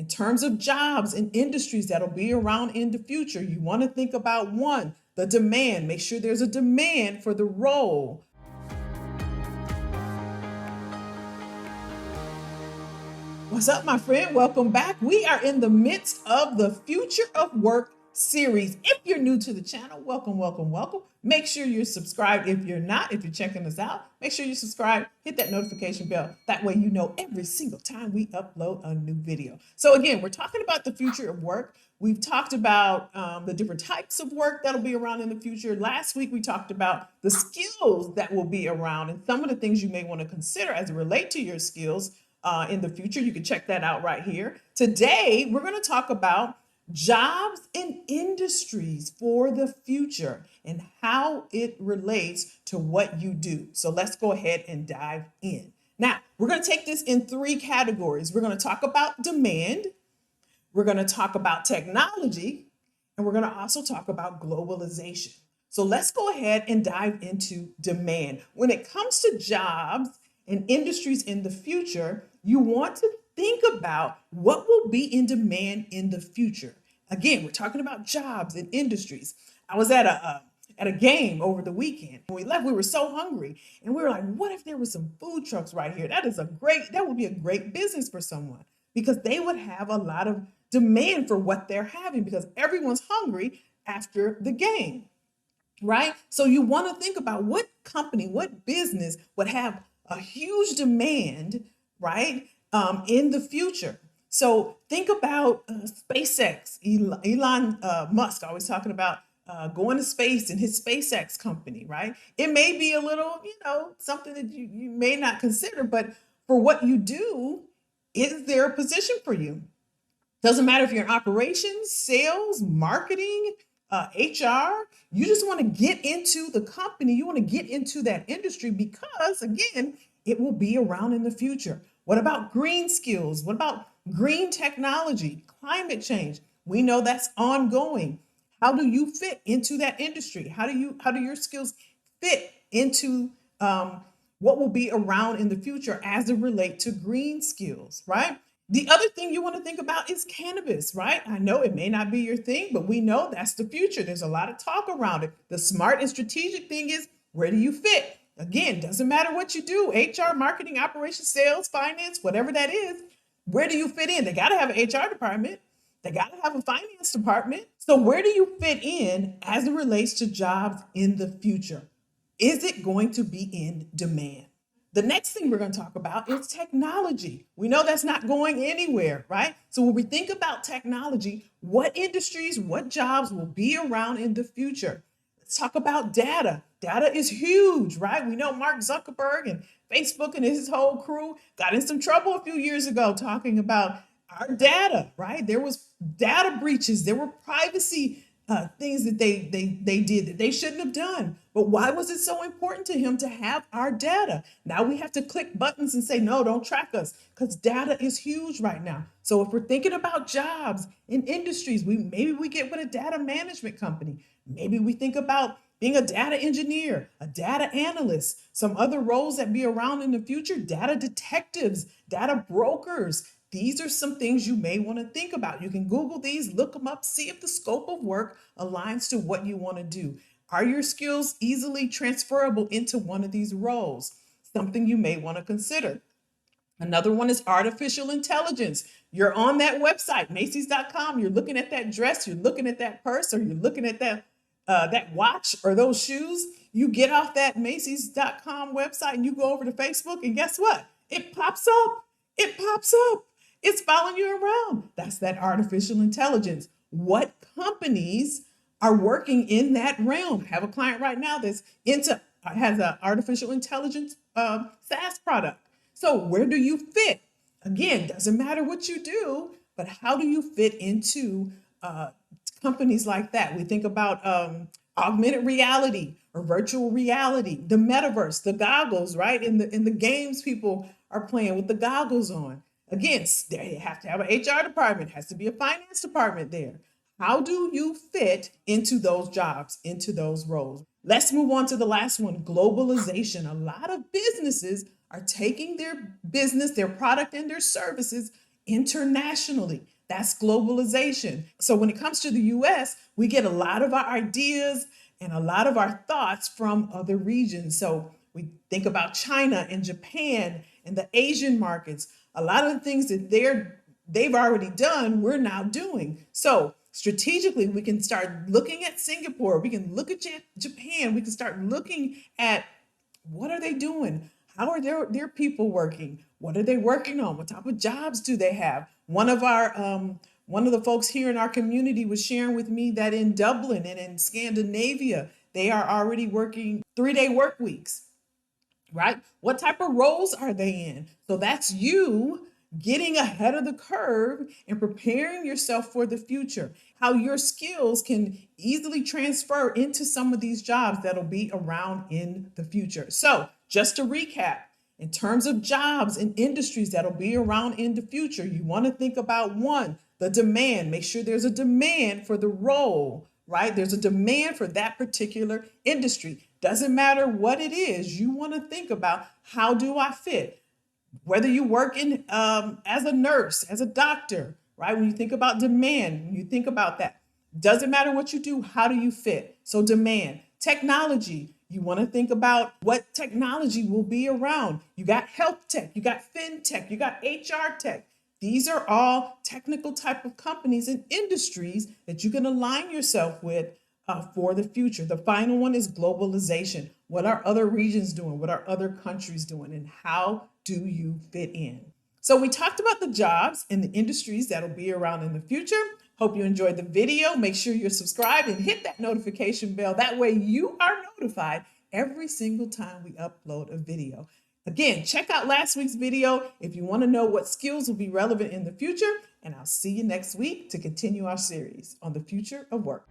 In terms of jobs and industries that'll be around in the future, you want to think about one, the demand. Make sure there's a demand for the role. What's up, my friend? Welcome back. We are in the midst of the Future of Work series. If you're new to the channel, welcome, welcome, welcome. Make sure you're subscribed. If you're not, if you're checking us out, make sure you subscribe, hit that notification bell. That way you know every single time we upload a new video. So again, we're talking about the future of work. We've talked about the different types of work that'll be around in the future. Last week, we talked about the skills that will be around and some of the things you may want to consider as it relate to your skills in the future. You can check that out right here. Today, we're going to talk about jobs and industries for the future and how it relates to what you do. So let's go ahead and dive in. Now, we're going to take this in three categories. We're going to talk about demand, we're going to talk about technology, and we're going to also talk about globalization. So let's go ahead and dive into demand. When it comes to jobs and industries in the future, you want to think about what will be in demand in the future. Again, we're talking about jobs and industries. I was at a game over the weekend. When we left, we were so hungry, and we were like, what if there was some food trucks right here? That would be a great business for someone, because they would have a lot of demand for what they're having, because everyone's hungry after the game, right? So you want to think about what company, what business would have a huge demand, right, in the future. So think about SpaceX. Elon Musk always talking about going to space and his SpaceX company, right? It may be a little, something that you may not consider, but for what you do, is there a position for you? Doesn't matter if you're in operations, sales, marketing, HR. You just want to get into the company. You want to get into that industry because, again, it will be around in the future. What about green skills? What about green technology, climate change? We know that's ongoing. How do you fit into that industry? How do your skills fit into what will be around in the future as it relates to green skills, right? The other thing you want to think about is cannabis, right? I know it may not be your thing, but we know that's the future. There's a lot of talk around it. The smart and strategic thing is, where do you fit? Again, doesn't matter what you do, HR, marketing, operations, sales, finance, whatever that is, where do you fit in? They got to have an HR department. They got to have a finance department. So where do you fit in as it relates to jobs in the future? Is it going to be in demand? The next thing we're going to talk about is technology. We know that's not going anywhere, right? So when we think about technology, what industries, what jobs will be around in the future? Let's talk about data. Data is huge, right? We know Mark Zuckerberg and Facebook and his whole crew got in some trouble a few years ago talking about our data, right? There was data breaches. There were privacy things that they did that they shouldn't have done. But why was it so important to him to have our data? Now we have to click buttons and say, no, don't track us, because data is huge right now. So if we're thinking about jobs in industries, maybe we get with a data management company. Maybe we think about being a data engineer, a data analyst, some other roles that be around in the future, data detectives, data brokers. These are some things you may want to think about. You can Google these, look them up, see if the scope of work aligns to what you want to do. Are your skills easily transferable into one of these roles? Something you may want to consider. Another one is artificial intelligence. You're on that website, Macy's.com. You're looking at that dress, you're looking at that purse, or you're looking at that watch or those shoes. You get off that Macy's.com website and you go over to Facebook, and guess what? It pops up. It pops up. It's following you around. That's that artificial intelligence. What companies are working in that realm? I have a client right now that's has an artificial intelligence SaaS product. So where do you fit? Again, doesn't matter what you do, but how do you fit into companies like that? We think about augmented reality or virtual reality, the metaverse, the goggles, right? In the games people are playing with the goggles on. Again, they have to have an HR department, has to be a finance department there. How do you fit into those jobs, into those roles? Let's move on to the last one, globalization. A lot of businesses are taking their business, their product, and their services internationally. That's globalization. So when it comes to the US, we get a lot of our ideas and a lot of our thoughts from other regions. So we think about China and Japan and the Asian markets. A lot of the things that they've already done, we're now doing. So strategically, we can start looking at Singapore. We can look at Japan. We can start looking at what are they doing? How are their people working? What are they working on? What type of jobs do they have? One of the folks here in our community was sharing with me that in Dublin and in Scandinavia, they are already working 3-day work weeks, right? What type of roles are they in? So that's you getting ahead of the curve and preparing yourself for the future. How your skills can easily transfer into some of these jobs that'll be around in the future. So, just to recap, in terms of jobs and industries that'll be around in the future, you want to think about one, the demand. Make sure there's a demand for the role, right? There's a demand for that particular industry. Doesn't matter what it is, you want to think about how do I fit? Whether you work in as a nurse, as a doctor, right? When you think about demand, when you think about that, doesn't matter what you do, how do you fit? So demand. Technology, you want to think about what technology will be around. You got health tech, you got fintech, you got HR tech. These are all technical type of companies and industries that you can align yourself with for the future. The final one is globalization. What are other regions doing? What are other countries doing? And how do you fit in? So we talked about the jobs and the industries that'll be around in the future. Hope you enjoyed the video. Make sure you're subscribed and hit that notification bell. That way you are notified every single time we upload a video. Again, check out last week's video if you want to know what skills will be relevant in the future. And I'll see you next week to continue our series on the future of work.